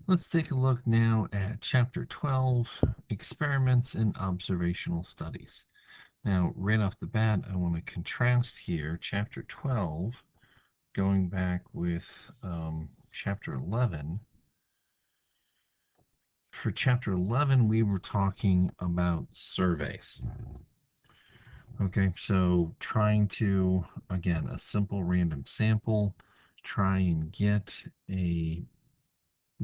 Let's take a look now at Chapter 12, Experiments and Observational Studies. Now, right off the bat, I want to contrast here Chapter 12, going back with Chapter 11. For Chapter 11, we were talking about surveys. Okay, so trying to, again, a simple random sample, try and get a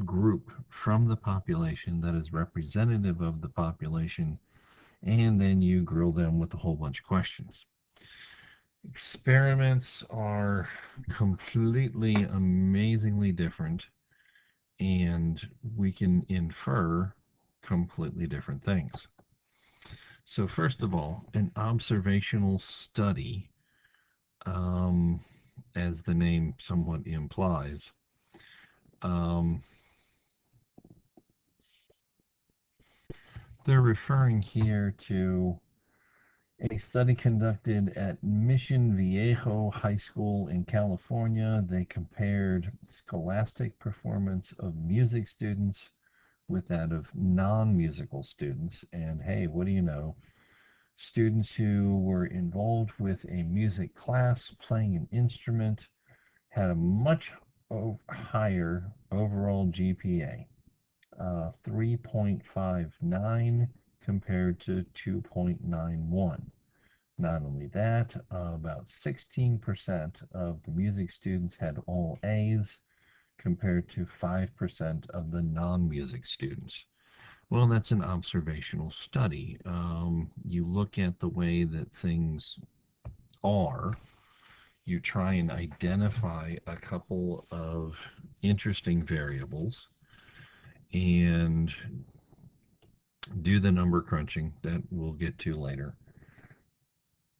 group from the population that is representative of the population, and then you grill them with a whole bunch of questions. Experiments are completely amazingly different, and we can infer completely different things. So, first of all, an observational study, um, as the name somewhat implies, um, they're referring here to a study conducted at Mission Viejo High School in California. They compared scholastic performance of music students with that of non musical students. And hey, what do you know? Students who were involved with a music class playing an instrument had a much higher overall GPA, 3.59 compared to 2.91. Not only that, about 16% of the music students had all A's compared to 5% of the non-music students. Well, that's an observational study. You look at the way that things are, you try and identify a couple of interesting variables and do the number crunching that we'll get to later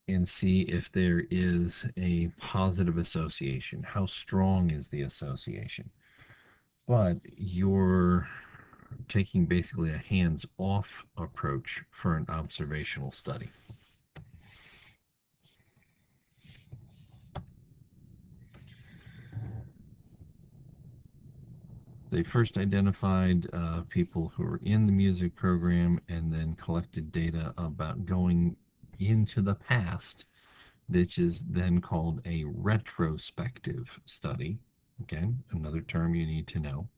and see if there is a positive association. How strong is the association? But you're taking basically a hands off approach for an observational study. They first identified people who were in the music program and then collected data about going into the past, which is then called a retrospective study. Again, another term you need to know.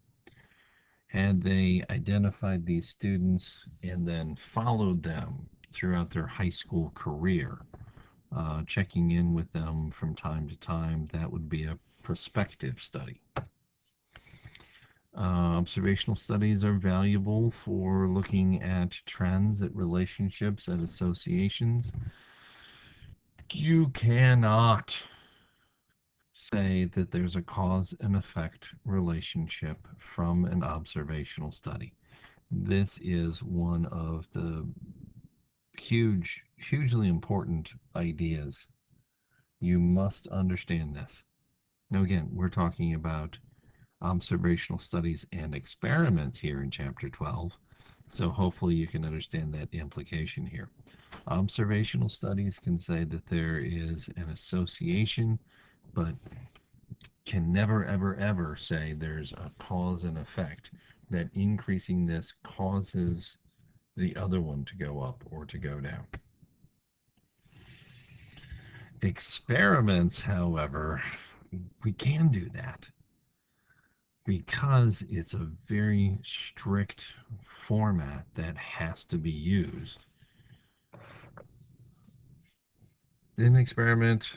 Had they identified these students and then followed them throughout their high school career, checking in with them from time to time, that would be a prospective study. Observational studies are valuable for looking at trends, at relationships, at associations. You cannot say that there's a cause and effect relationship from an observational study. This is one of the hugely important ideas. You must understand this. Now, again, we're talking about observational studies and experiments here in Chapter 12. So hopefully you can understand that implication here. Observational studies can say that there is an association, but can never, ever, ever say there's a cause and effect, that increasing this causes the other one to go up or to go down. Experiments, however, we can do that because it's a very strict format that has to be used. In an experiment,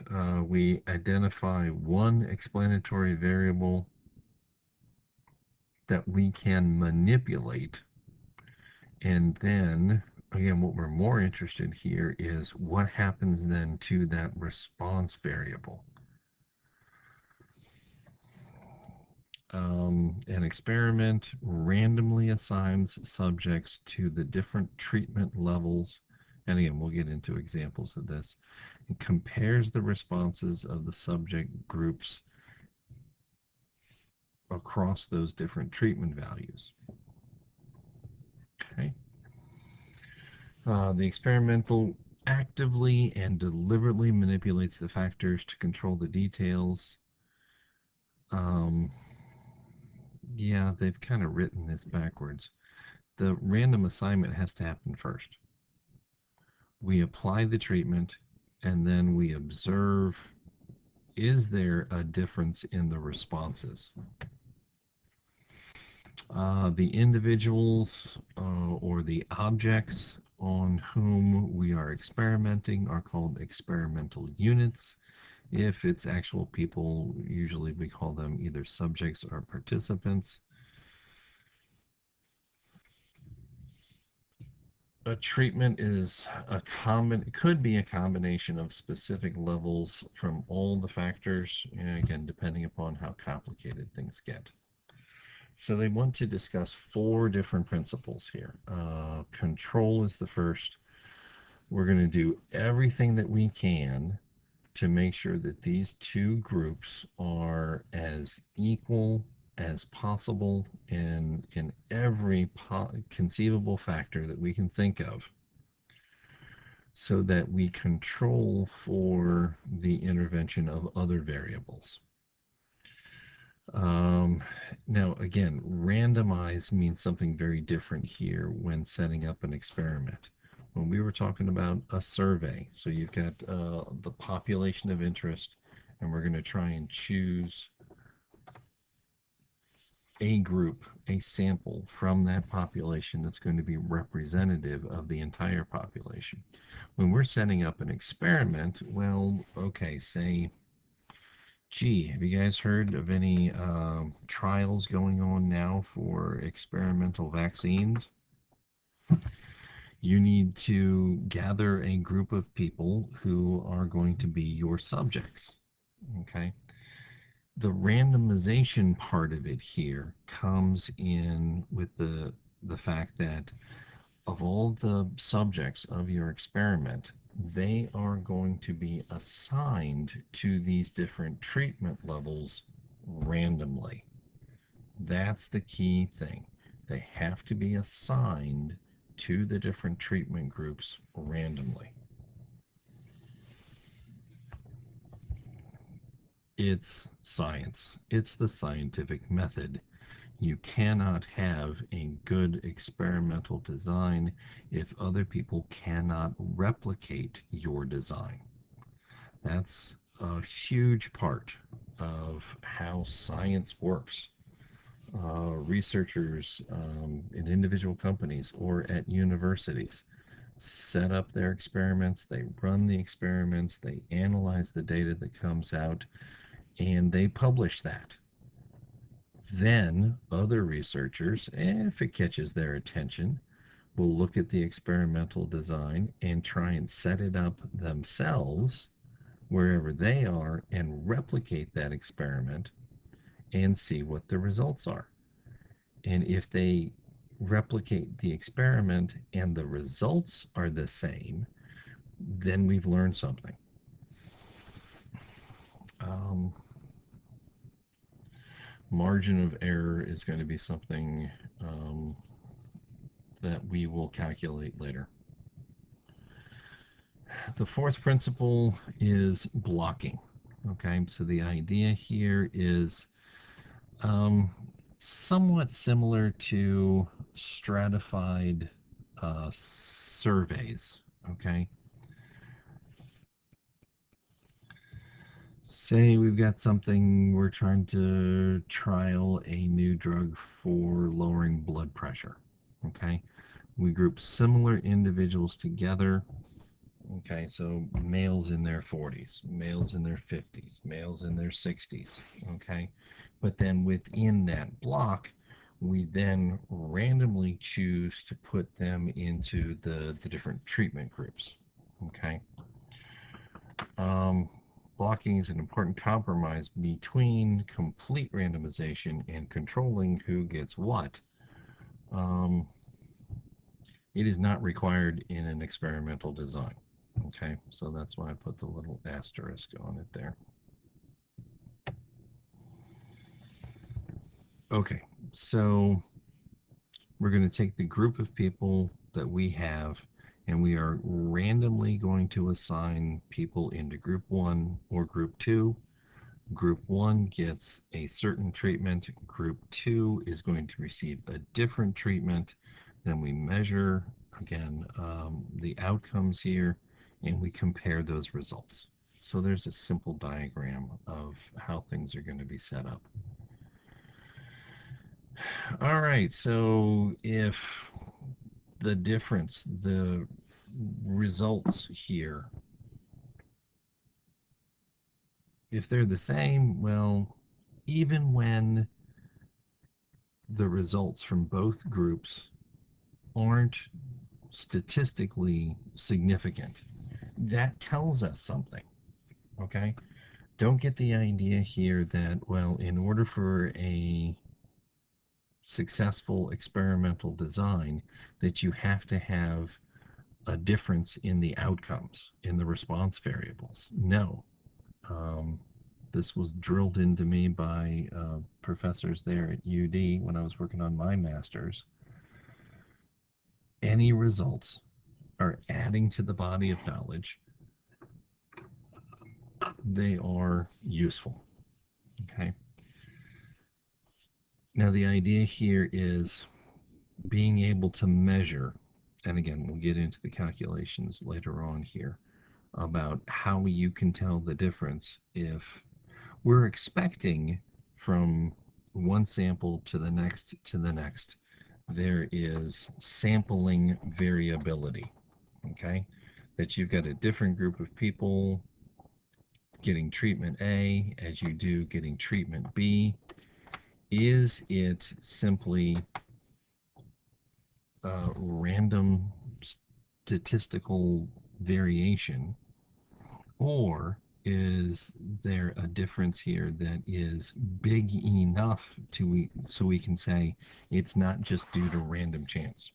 we identify one explanatory variable that we can manipulate, and then again, what we're more interested here is what happens then to that response variable. An experiment randomly assigns subjects to the different treatment levels, and again, we'll get into examples of this, and compares the responses of the subject groups across those different treatment values. Okay. The experimental actively and deliberately manipulates the factors to control the details. Um, yeah, they've kind of written this backwards. The random assignment has to happen first. We apply the treatment and then we observe, is there a difference in the responses? The individuals or the objects on whom we are experimenting are called experimental units. If it's actual people, usually we call them either subjects or participants. A treatment is it could be a combination of specific levels from all the factors, again, depending upon how complicated things get. So they want to discuss four different principles here. Control is the first. We're going to do everything that we can to make sure that these two groups are as equal as possible in every conceivable factor that we can think of, so that we control for the intervention of other variables. Um, Now, again, randomize means something very different here when setting up an experiment. When we were talking about a survey, so you've got the population of interest, and we're going to try and choose a group, a sample from that population that's going to be representative of the entire population. When we're setting up an experiment, well, okay, say, gee, have you guys heard of any trials going on now for experimental vaccines? You need to gather a group of people who are going to be your subjects. Okay. The randomization part of it here comes in with the fact that of all the subjects of your experiment, they are going to be assigned to these different treatment levels randomly. That's the key thing. They have to be assigned to the different treatment groups randomly. It's science. It's the scientific method. You cannot have a good experimental design if other people cannot replicate your design. That's a huge part of how science works. Researchers in individual companies or at universities set up their experiments, they run the experiments, they analyze the data that comes out, and they publish that. Then other researchers, if it catches their attention, will look at the experimental design and try and set it up themselves wherever they are and replicate that experiment and see what the results are. And if they replicate the experiment and the results are the same, then we've learned something. Um, Margin of error is going to be something that we will calculate later. The fourth principle is blocking. Okay, so the idea here is um, somewhat similar to stratified surveys. Okay, say we've got something, we're trying to trial a new drug for lowering blood pressure. Okay, we group similar individuals together. Okay, so males in their 40s, males in their 50s, males in their 60s. Okay, but then within that block, we then randomly choose to put them into the different treatment groups. Okay, um, blocking is an important compromise between complete randomization and controlling who gets what. Um, it is not required in an experimental design. Okay, so that's why I put the little asterisk on it there. Okay, so we're going to take the group of people that we have and we are randomly going to assign people into group one or group two. Group 1 gets a certain treatment. Group 2 is going to receive a different treatment. Then we measure, again, the outcomes here, and we compare those results. So there's a simple diagram of how things are going to be set up. All right, so if the difference, the results here, if they're the same, well, even when the results from both groups aren't statistically significant, that tells us something, okay? Don't get the idea here that, well, in order for a successful experimental design, that you have to have a difference in the outcomes, in the response variables. No. Um, this was drilled into me by professors there at UD when I was working on my master's. Any results are adding to the body of knowledge, they are useful. Okay. Now, the idea here is being able to measure, and again, we'll get into the calculations later on here about how you can tell the difference if we're expecting from one sample to the next to the next, there is sampling variability. Okay. That you've got a different group of people getting treatment A as you do getting treatment B. Is it simply random statistical variation, or is there a difference here that is big enough to so we can say it's not just due to random chance?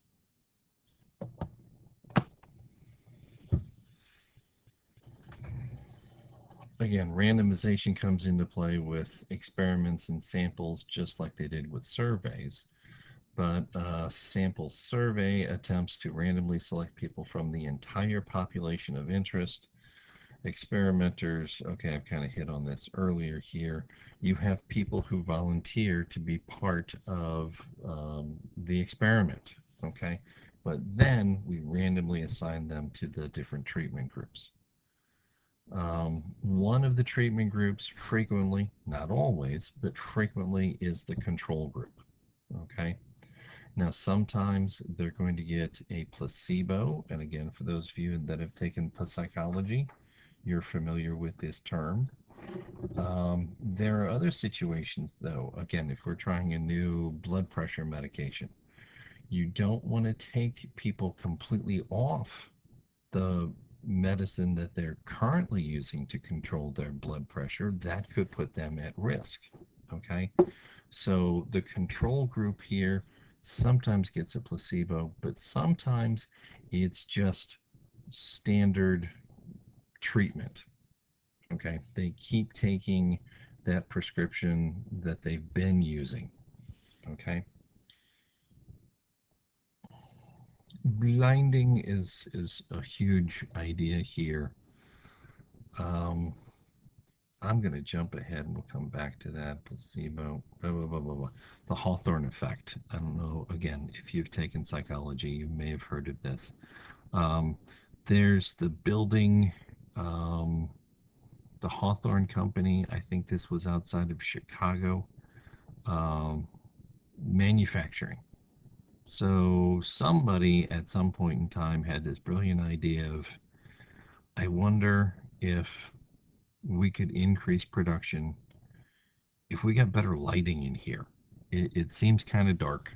Again, randomization comes into play with experiments and samples just like they did with surveys. But a sample survey attempts to randomly select people from the entire population of interest. Experimenters, okay, I've kind of hit on this earlier here. You have people who volunteer to be part of the experiment, okay? But then we randomly assign them to the different treatment groups. One of the treatment groups frequently, not always, but frequently is the control group, okay? Now, sometimes they're going to get a placebo, and again, for those of you that have taken psychology, you're familiar with this term. There are other situations, though, again, if we're trying a new blood pressure medication, you don't want to take people completely off the medicine that they're currently using to control their blood pressure. That could put them at risk. Okay. So the control group here sometimes gets a placebo, but sometimes it's just standard treatment. Okay. They keep taking that prescription that they've been using. Okay. Blinding is a huge idea here. Um, I'm going to jump ahead and we'll come back to that. Placebo, blah, blah, blah, blah, blah. The Hawthorne effect. I don't know, again, if you've taken psychology, you may have heard of this. Um, there's the building, um, the Hawthorne Company. I think this was outside of Chicago. Um, Manufacturing. So somebody at some point in time had this brilliant idea of, I wonder if we could increase production if we got better lighting in here. It seems kind of dark.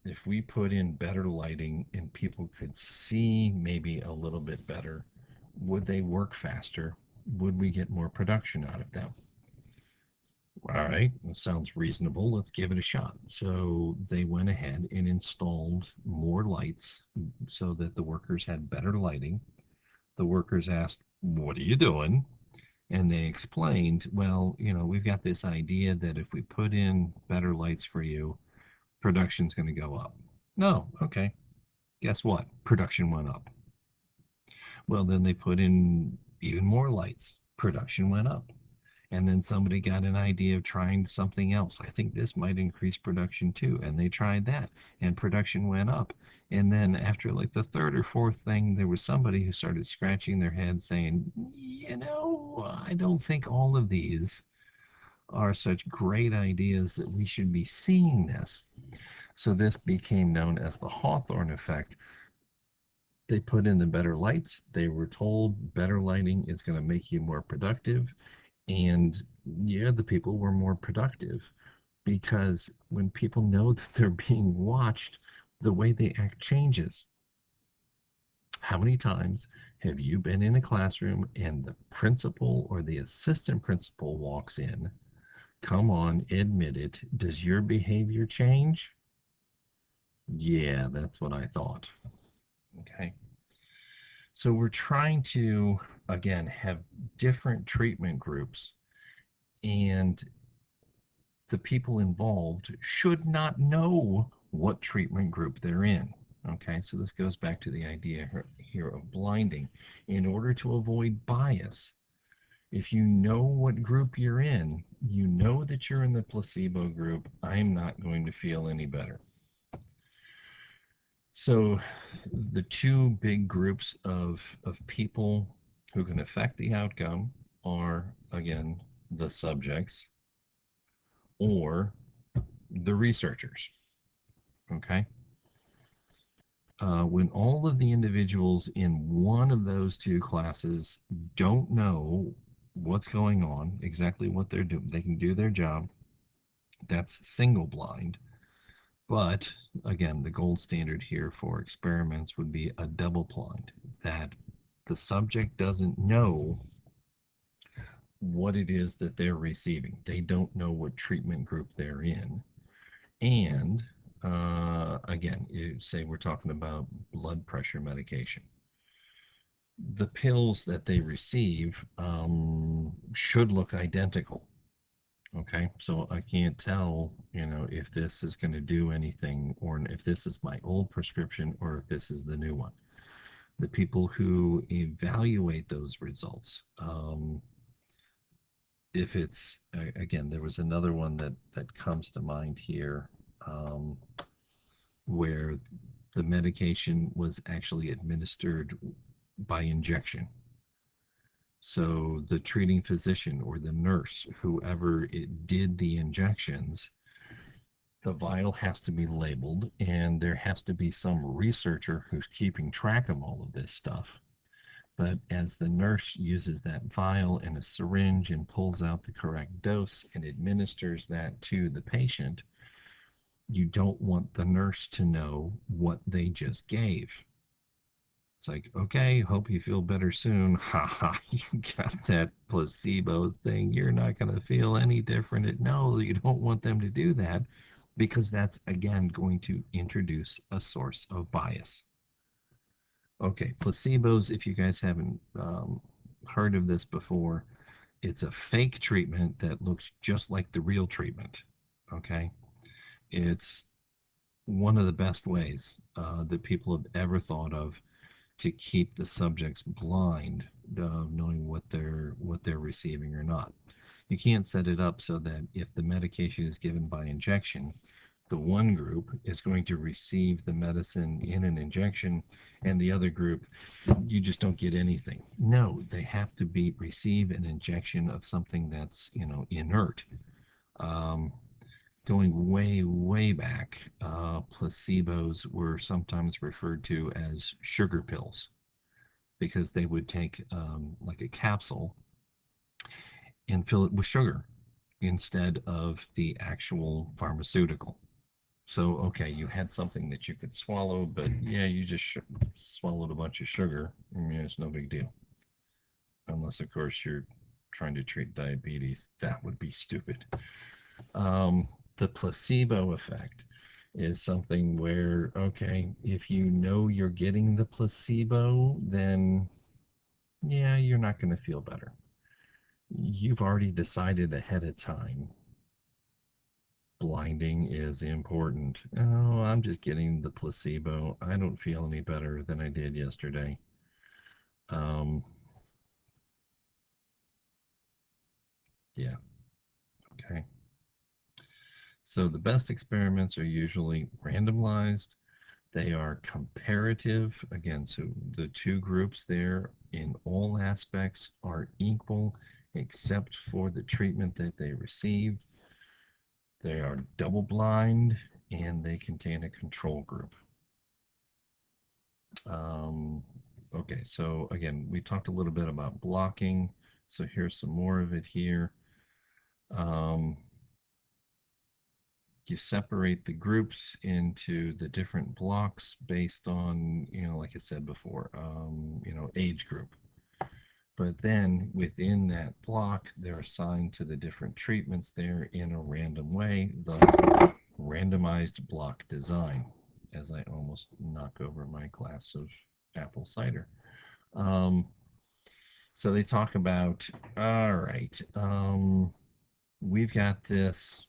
If we put in better lighting and people could see maybe a little bit better, would they work faster? Would we get more production out of them? All right, that sounds reasonable. Let's give it a shot. So they went ahead and installed more lights so that the workers had better lighting. The workers asked, "What are you doing?" And they explained, well, we've got this idea that if we put in better lights for you, production's going to go up. No, okay. Guess what? Production went up. Well, then they put in even more lights. Production went up. And then somebody got an idea of trying something else. I think this might increase production too. And they tried that, and production went up. And then after like the third or fourth thing, there was somebody who started scratching their head saying, I don't think all of these are such great ideas that we should be seeing this. So this became known as the Hawthorne effect. They put in the better lights. They were told better lighting is going to make you more productive. And yeah, the people were more productive because when people know that they're being watched, the way they act changes. How many times have you been in a classroom and the principal or the assistant principal walks in? Come on, admit it. Does your behavior change? Yeah, that's what I thought. Okay. So we're trying to, again, have different treatment groups, and the people involved should not know what treatment group they're in. Okay, so this goes back to the idea here of blinding. In order to avoid bias, if you know what group you're in, you know that you're in the placebo group, I'm not going to feel any better. So the two big groups of people who can affect the outcome are, again, the subjects or the researchers. Okay. When all of the individuals in one of those two classes don't know what's going on, exactly what they're doing, they can do their job. That's single blind. But again, the gold standard here for experiments would be a double blind, that the subject doesn't know what it is that they're receiving. They don't know what treatment group they're in. And again, you say we're talking about blood pressure medication. The pills that they receive should look identical. Okay, so I can't tell, if this is going to do anything or if this is my old prescription or if this is the new one. The people who evaluate those results, if it's, again, there was another one that comes to mind here, um, where the medication was actually administered by injection. So the treating physician or the nurse, whoever it did the injections, the vial has to be labeled, and there has to be some researcher who's keeping track of all of this stuff. But as the nurse uses that vial and a syringe and pulls out the correct dose and administers that to the patient, you don't want the nurse to know what they just gave. It's like, okay, hope you feel better soon. Ha ha, you got that placebo thing. You're not going to feel any different. No, you don't want them to do that because that's, again, going to introduce a source of bias. Okay, placebos, if you guys haven't heard of this before, it's a fake treatment that looks just like the real treatment. Okay, it's one of the best ways that people have ever thought of to keep the subjects blind of knowing what they're receiving or not. You can't set it up so that if the medication is given by injection, the one group is going to receive the medicine in an injection and the other group, you just don't get anything. No, they have to be receive an injection of something that's inert. um, Going way, way back, placebos were sometimes referred to as sugar pills because they would take like a capsule and fill it with sugar instead of the actual pharmaceutical. So, okay, you had something that you could swallow, but yeah, you just swallowed a bunch of sugar. I mean, it's no big deal. Unless, of course, you're trying to treat diabetes. That would be stupid. Um, the placebo effect is something where, okay, if you know you're getting the placebo, then yeah, you're not going to feel better. You've already decided ahead of time blinding is important. Oh, I'm just getting the placebo. I don't feel any better than I did yesterday. Um, Yeah. Okay. So the best experiments are usually randomized. They are comparative. Again, so the two groups there in all aspects are equal except for the treatment that they received. They are double blind and they contain a control group. Um, okay, so again, we talked a little bit about blocking. So here's some more of it here. Um, you separate the groups into the different blocks based on, like I said before, age group. But then within that block, they're assigned to the different treatments there in a random way, thus randomized block design, as I almost knock over my glass of apple cider. Um, so they talk about, all right, we've got this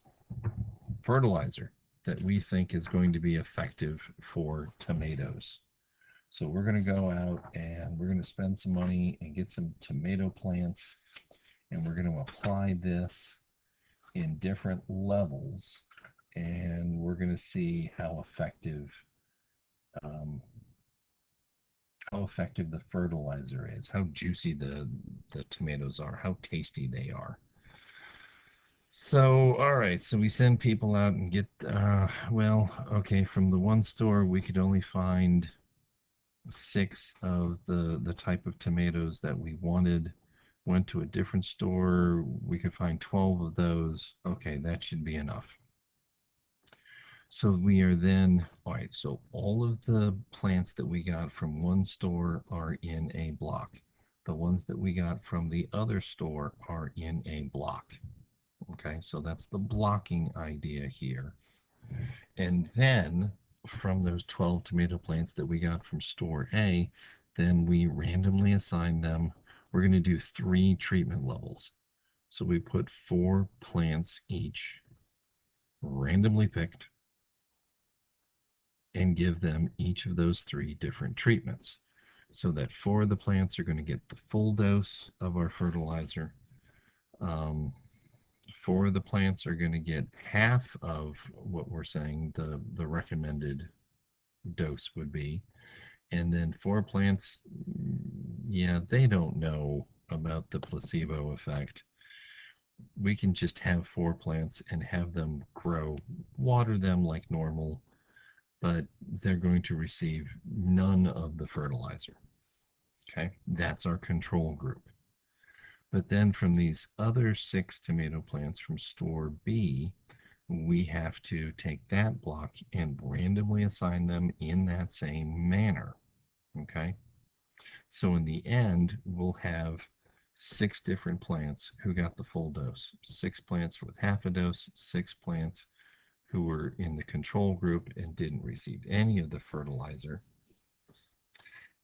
fertilizer that we think is going to be effective for tomatoes. So we're going to go out and we're going to spend some money and get some tomato plants, and we're going to apply this in different levels, and we're going to see um, how effective the fertilizer is, how juicy the tomatoes are, how tasty they are. So, all right, so we send people out and get, okay, from the one store, we could only find six of the type of tomatoes that we wanted. Went to a different store, we could find 12 of those. Okay, that should be enough. So we are then, all right, so all of the plants that we got from one store are in a block. The ones that we got from the other store are in a block. Okay, so that's the blocking idea here. And then from those 12 tomato plants that we got from store A, then we randomly assign them. We're going to do 3 treatment levels. So we put 4 plants each, randomly picked, and give them each of those 3 different treatments. So that 4 of the plants are going to get the full dose of our fertilizer. Um, 4 of the plants are going to get half of what we're saying the recommended dose would be. And then 4 plants, yeah, they don't know about the placebo effect. We can just have 4 plants and have them grow, water them like normal, but they're going to receive none of the fertilizer. Okay, that's our control group. But then from these other 6 tomato plants from store B, we have to take that block and randomly assign them in that same manner. Okay, so in the end, we'll have 6 different plants who got the full dose, 6 plants with half a dose, 6 plants who were in the control group and didn't receive any of the fertilizer.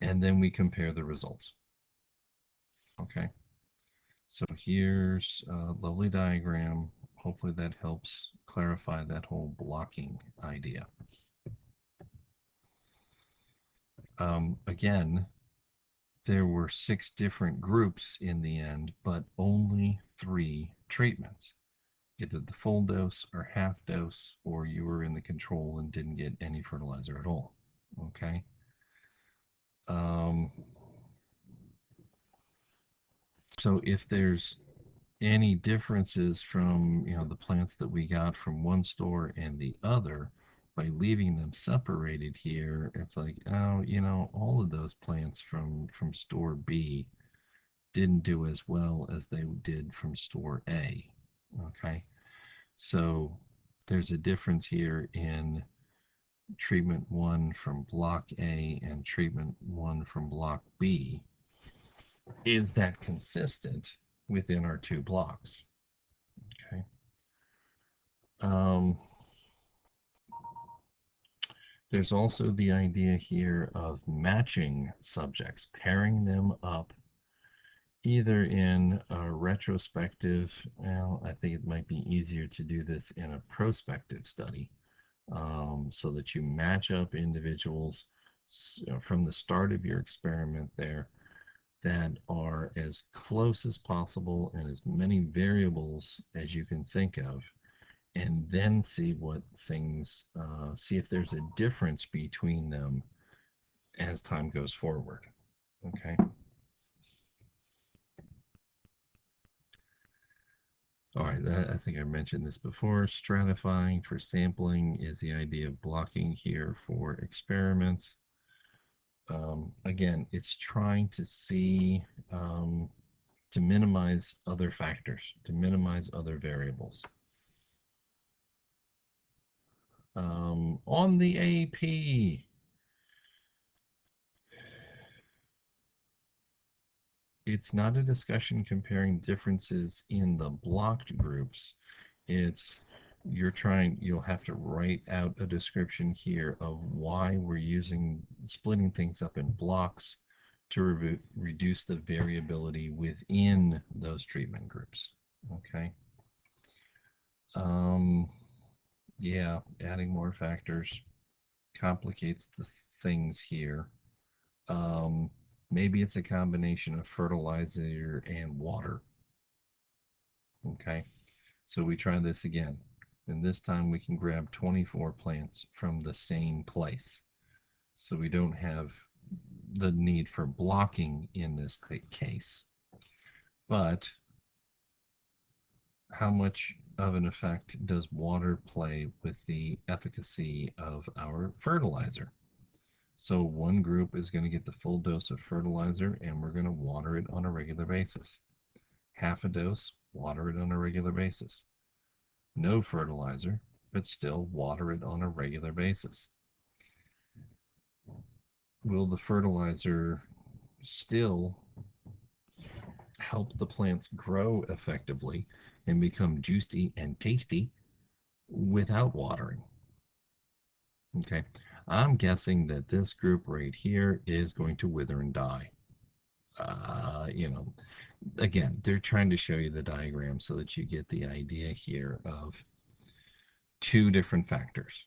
And then we compare the results. Okay, so here's a lovely diagram. Hopefully that helps clarify that whole blocking idea. Again, there were 6 different groups in the end, but only 3 treatments. Either the full dose or half dose, or you were in the control and didn't get any fertilizer at all. Okay. Um, so if there's any differences from the plants that we got from one store and the other, by leaving them separated here, it's like, oh, all of those plants from store B didn't do as well as they did from store A. Okay, so there's a difference here in treatment 1 from block A and treatment 1 from block B. Is that consistent within our 2 blocks? Okay. Um, there's also the idea here of matching subjects, pairing them up either in a retrospective, well, I think it might be easier to do this in a prospective study, so that you match up individuals from the start of your experiment there. that are as close as possible and as many variables as you can think of, and then see what things, see if there's a difference between them as time goes forward. Okay. All right, I think I mentioned this before. Stratifying for sampling is the idea of blocking here for experiments. Again, it's trying to see, to minimize other factors, to minimize other variables. On the AP, it's not a discussion comparing differences in the blocked groups. It's you'll have to write out a description here of why we're splitting things up in blocks to reduce the variability within those treatment groups. Okay. Um, yeah, adding more factors complicates the things here. Um, Maybe it's a combination of fertilizer and water. Okay, so we try this again. And this time we can grab 24 plants from the same place. So we don't have the need for blocking in this case. But how much of an effect does water play with the efficacy of our fertilizer? So one group is going to get the full dose of fertilizer and we're going to water it on a regular basis. Half a dose, water it on a regular basis. No fertilizer, but still water it on a regular basis. Will the fertilizer still help the plants grow effectively and become juicy and tasty without watering? Okay, I'm guessing that this group right here is going to wither and die. You know, again, they're trying to show you the diagram so that you get the idea here of two different factors.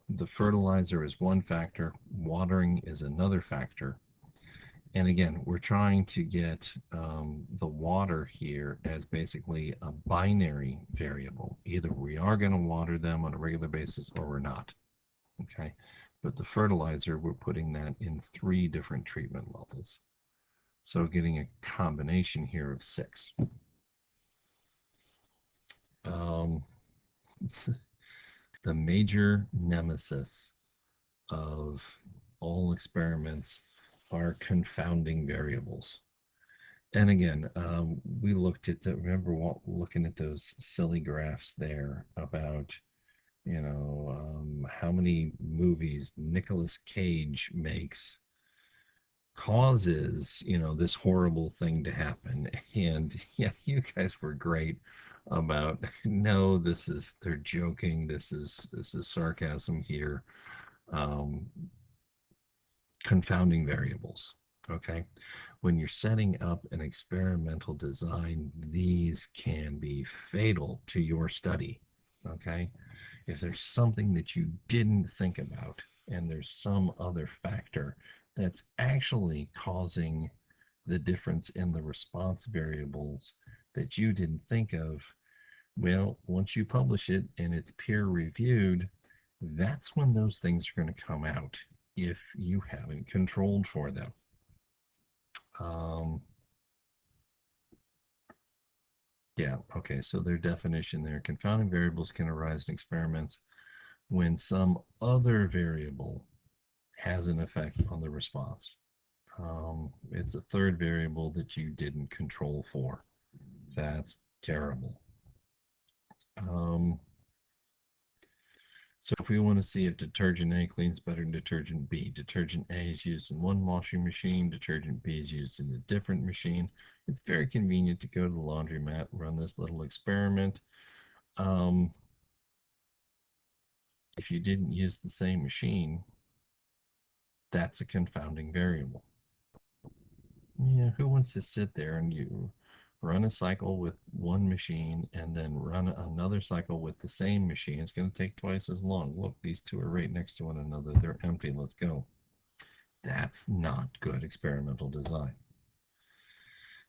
The fertilizer is one factor, watering is another factor. And again, we're trying to get the water here as basically a binary variable. Either we are going to water them on a regular basis or we're not. Okay. But the fertilizer, we're putting that in 3 different treatment levels. So getting a combination here of 6. Um, the major nemesis of all experiments are confounding variables. And again, we looked at remember looking at those silly graphs there about, how many movies Nicolas Cage makes causes, this horrible thing to happen. And yeah, you guys were great about, no, they're joking. This is sarcasm here. Um, Confounding variables. Okay. When you're setting up an experimental design, these can be fatal to your study. Okay. If there's something that you didn't think about and there's some other factor that's actually causing the difference in the response variables that you didn't think of, well, once you publish it and it's peer reviewed, that's when those things are going to come out if you haven't controlled for them. Um, yeah, okay, so their definition there, confounding variables can arise in experiments when some other variable has an effect on the response. It's a third variable that you didn't control for. That's terrible. Um, So if we want to see if detergent A cleans better than detergent B, detergent A is used in one washing machine, detergent B is used in a different machine. It's very convenient to go to the laundromat, run this little experiment. Um, if you didn't use the same machine, that's a confounding variable. Yeah, who wants to sit there and you run a cycle with one machine and then run another cycle with the same machine? It's going to take twice as long. Look, these two are right next to one another. They're empty. Let's go. That's not good experimental design.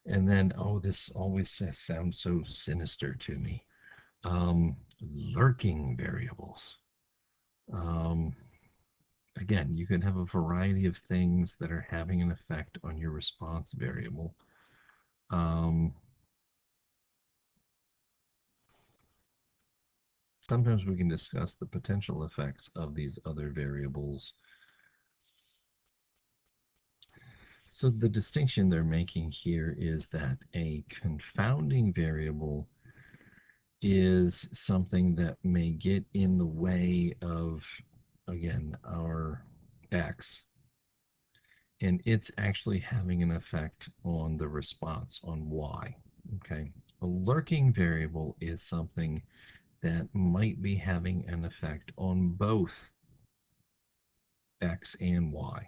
And then, oh, this always sounds so sinister to me. Um, Lurking variables. Um, Again, you can have a variety of things that are having an effect on your response variable. Um, Sometimes we can discuss the potential effects of these other variables. So the distinction they're making here is that a confounding variable is something that may get in the way of, again, our x, and it's actually having an effect on the response, on y. Okay. A lurking variable is something that might be having an effect on both x and y.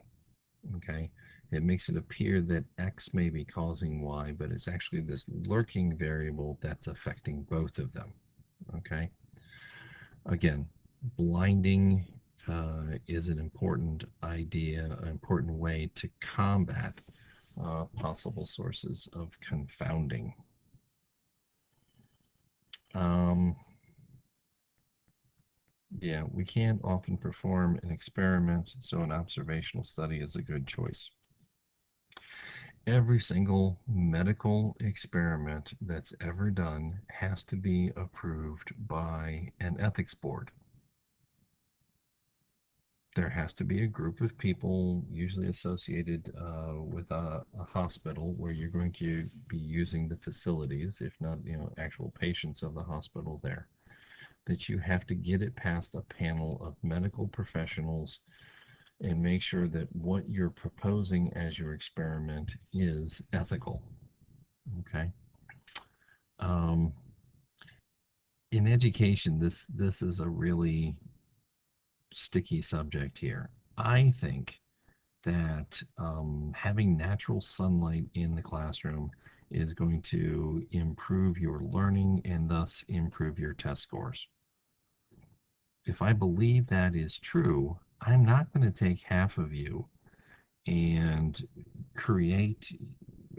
Okay. It makes it appear that x may be causing y, but it's actually this lurking variable that's affecting both of them. Okay. Again, blinding is an important idea, an important way to combat possible sources of confounding. Um, yeah, we can't often perform an experiment, so an observational study is a good choice. Every single medical experiment that's ever done has to be approved by an ethics board. There has to be a group of people, usually associated with a hospital, where you're going to be using the facilities, if not, actual patients of the hospital there. That you have to get it past a panel of medical professionals and make sure that what you're proposing as your experiment is ethical. Okay. Um, in education, this is a really sticky subject here. I think that having natural sunlight in the classroom is going to improve your learning and thus improve your test scores. If I believe that is true, I'm not going to take half of you and create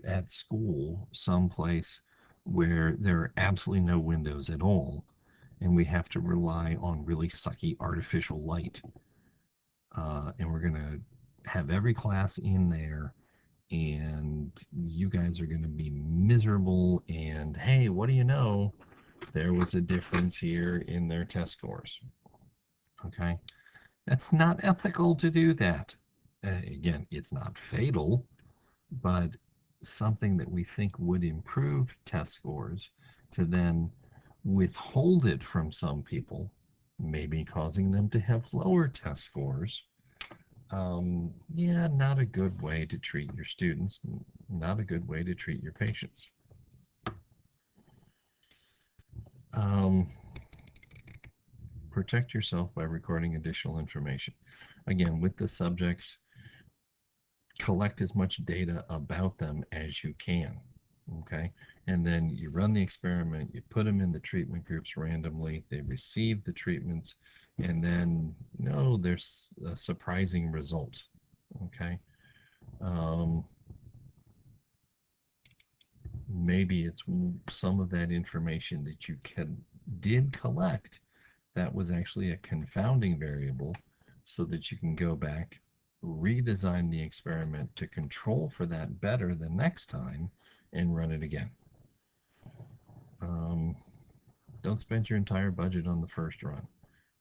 at school someplace where there are absolutely no windows at all, and we have to rely on really sucky artificial light. And we're going to have every class in there, and you guys are going to be miserable. And hey, what do you know? There was a difference here in their test scores. Okay. That's not ethical to do that. Again, it's not fatal, but something that we think would improve test scores to then withhold it from some people, maybe causing them to have lower test scores. Yeah, not a good way to treat your students, not a good way to treat your patients. Um, Protect yourself by recording additional information. Again, with the subjects, collect as much data about them as you can. Okay. And then you run the experiment, you put them in the treatment groups randomly, they receive the treatments, and then, no, there's a surprising result. Okay. Um, Maybe it's some of that information that you did collect that was actually a confounding variable, so that you can go back, redesign the experiment to control for that better the next time, and run it again. Um, don't spend your entire budget on the first run.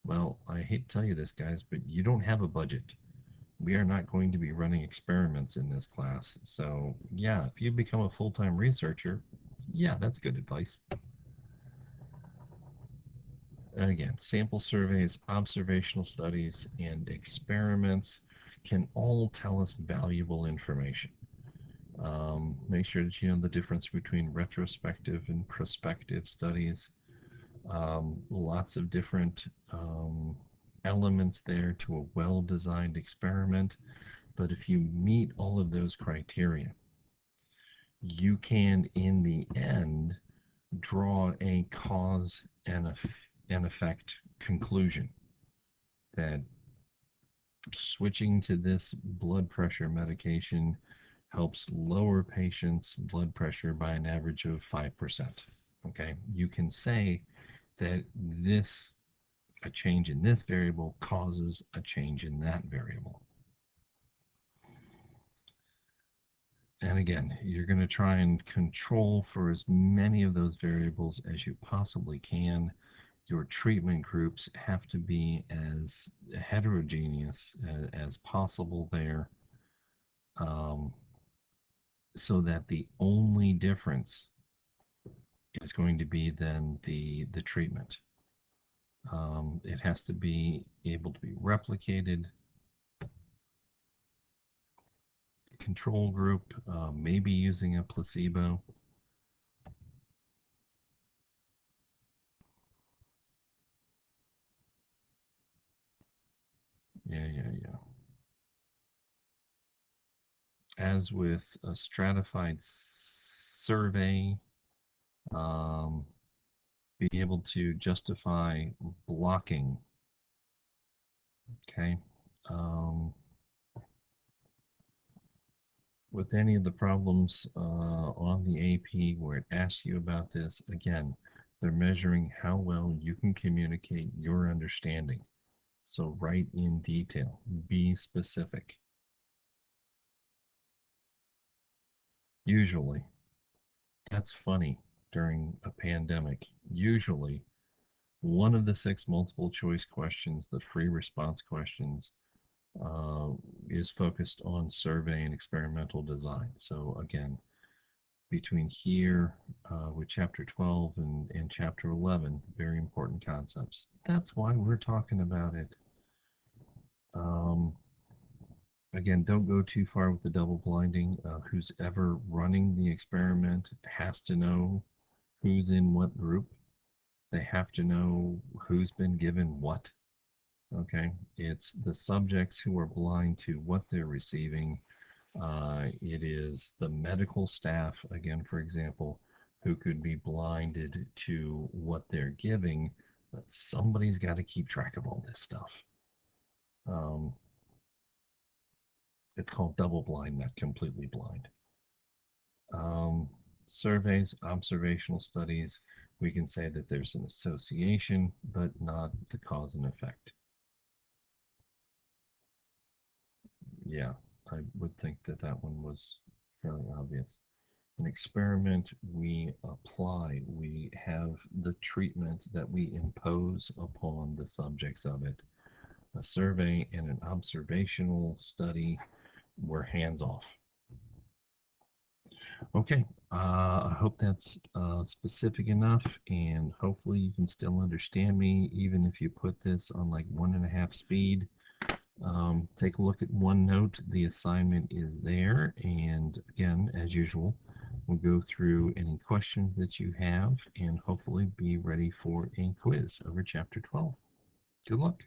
Well, I hate to tell you this, guys, but you don't have a budget. We are not going to be running experiments in this class. So, yeah, if you become a full time researcher, yeah, that's good advice. And again, sample surveys, observational studies, and experiments can all tell us valuable information. Make sure that you know the difference between retrospective and prospective studies. Lots of different elements there to a well designed experiment. But if you meet all of those criteria, you can, in the end, draw a cause and effect conclusion that switching to this blood pressure medication helps lower patients' blood pressure by an average of 5%. Okay, you can say that this a change in this variable causes a change in that variable. And again, you're going to try and control for as many of those variables as you possibly can. Your treatment groups have to be as heterogeneous as possible there, um, so that the only difference is going to be then the treatment. It has to be able to be replicated. Control group, maybe using a placebo. Yeah, yeah, yeah. As with a stratified survey, um, be able to justify blocking. Okay. Um, with any of the problems on the AP where it asks you about this, again, they're measuring how well you can communicate your understanding. So write in detail, be specific. Usually, that's funny during a pandemic. Usually, one of the six multiple choice questions, the free response questions, uh, is focused on survey and experimental design. So again, between here with chapter 12 and chapter 11, very important concepts. That's why we're talking about it. Um, again, don't go too far with the double blinding. Who's ever running the experiment has to know who's in what group. They have to know who's been given what. Okay, it's the subjects who are blind to what they're receiving. It is the medical staff, again, for example, who could be blinded to what they're giving, but somebody's got to keep track of all this stuff. Um, it's called double blind, not completely blind. Um, surveys, observational studies, we can say that there's an association, but not the cause and effect. Yeah, I would think that that one was fairly obvious. An experiment, we apply, we have the treatment that we impose upon the subjects of it. A survey and an observational study, we're hands off. Okay, I hope that's specific enough, and hopefully you can still understand me, even if you put this on like 1.5 speed. Take a look at OneNote. The assignment is there. And again, as usual, we'll go through any questions that you have and hopefully be ready for a quiz over chapter 12. Good luck.